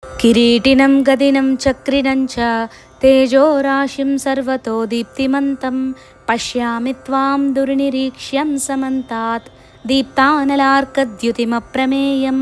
కిరీటినం గదినం చక్రిణం చ తేజోరాశిం సర్వతో దీప్తిమంతం పశ్యామి త్వాం దుర్నిరీక్ష్యం సమంతాత్ దీప్తానలార్కద్యుతిమప్రమేయం.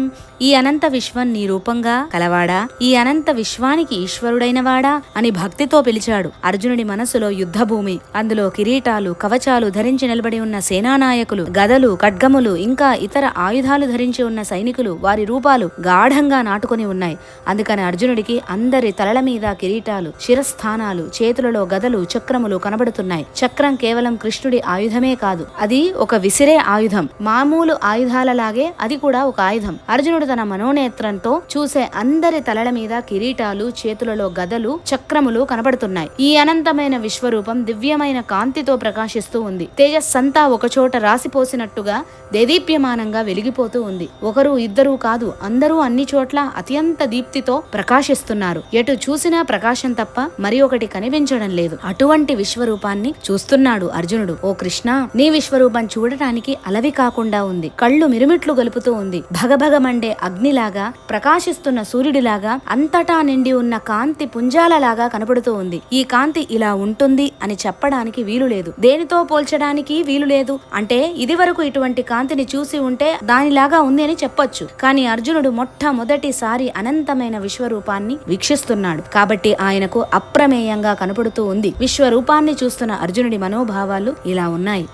ఈ అనంత విశ్వం నీ రూపంగా కలవాడా, ఈ అనంత విశ్వానికి ఈశ్వరుడైనవాడా అని భక్తితో పిలిచాడు. అర్జునుడి మనసులో యుద్ధభూమి. అందులో కిరీటాలు, కవచాలు ధరించి నిలబడి ఉన్న సేనానాయకులు, గదలు, ఖడ్గములు, ఇంకా ఇతర ఆయుధాలు ధరించి ఉన్న సైనికులు, వారి రూపాలు గాఢంగా నాటుకొని ఉన్నాయి. అందుకని అర్జునుడికి అందరి తలల మీద కిరీటాలు, శిరస్థానాలు, చేతులలో గదలు, చక్రములు కనబడుతున్నాయి. చక్రం కేవలం కృష్ణుడి ఆయుధమే కాదు, అది ఒక విసిరే ఆయుధం. మామూలు ఆయుధాలలాగే అది కూడా ఒక ఆయుధం. అర్జునుడు తన మనోనేత్రంతో చూసే అందరి తలల మీద కిరీటాలు, చేతులలో గదలు, చక్రములు కనబడుతున్నాయి. ఈ అనంతమైన విశ్వరూపం దివ్యమైన కాంతితో ప్రకాశిస్తూ ఉంది. తేజస్సంతా ఒకచోట రాసిపోసినట్టుగా దేదీప్యమానంగా వెలిగిపోతూ ఉంది. ఒకరు ఇద్దరు కాదు, అందరూ అన్ని చోట్ల అత్యంత దీప్తితో ప్రకాశిస్తున్నారు. ఎటు చూసినా ప్రకాశం తప్ప మరి ఒకటి కనిపించడం లేదు. అటువంటి విశ్వరూపాన్ని చూస్తున్నాడు అర్జునుడు. ఓ కృష్ణ, నీ విశ్వరూపం చూడటానికి అలవి కాకుండా ఉంది. కళ్ళు మిరుమిట్లు గలుపుతూ ఉంది. భగభగమండే అగ్నిలాగా, ప్రకాశిస్తున్న సూర్యుడిలాగా, అంతటా నిండి ఉన్న కాంతి పుంజాలలాగా కనపడుతూ ఉంది. ఈ కాంతి ఇలా ఉంటుంది అని చెప్పడానికి వీలు లేదు, దేనితో పోల్చడానికి వీలు లేదు. అంటే ఇది వరకు ఇటువంటి కాంతిని చూసి ఉంటే దానిలాగా ఉంది అని చెప్పొచ్చు. కానీ అర్జునుడు మొట్టమొదటిసారి అనంతమైన విశ్వరూపాన్ని వీక్షిస్తున్నాడు కాబట్టి ఆయనకు అప్రమేయంగా కనపడుతూ ఉంది. విశ్వరూపాన్ని చూస్తున్న అర్జునుడి మనోభావాలు ఇలా ఉన్నాయి.